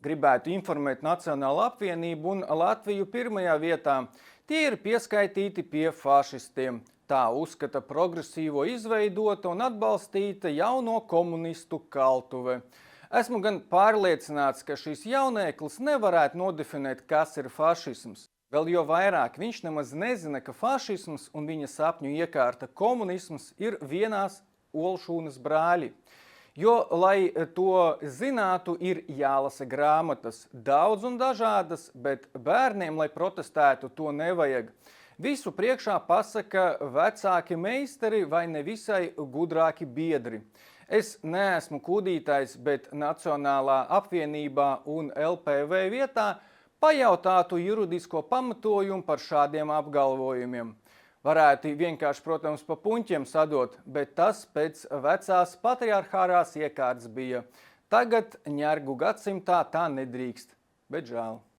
Gribētu informēt Nacionālo apvienību un Latviju pirmajā vietā. Tie ir pieskaitīti pie fašistiem. Tā uzskata progresīvo izveidota un atbalstīta jauno komunistu kaltuve. Esmu gan pārliecināts, ka šis jaunēklis nevarētu nodefinēt, kas ir fašisms. Vēl jo vairāk viņš nemaz nezina, ka fašisms un viņa sapņu iekārta komunisms ir vienās olšūnas brāļi. Jo, lai to zinātu, ir jālasa grāmatas, daudz un dažādas, bet bērniem, lai protestētu, to nevajag. Visu priekšā pasaka vecāki meistari vai nevisai gudrāki biedri. Es neesmu kūdītājs, bet Nacionālā apvienībā un LPV vietā pajautātu juridisko pamatojumu par šādiem apgalvojumiem. Varētu vienkārši, protams, pa puņķiem sadot, bet tas pēc vecās patriarhārās iekārtas bija. Tagad ņergu gadsimtā tā nedrīkst, bet žēl.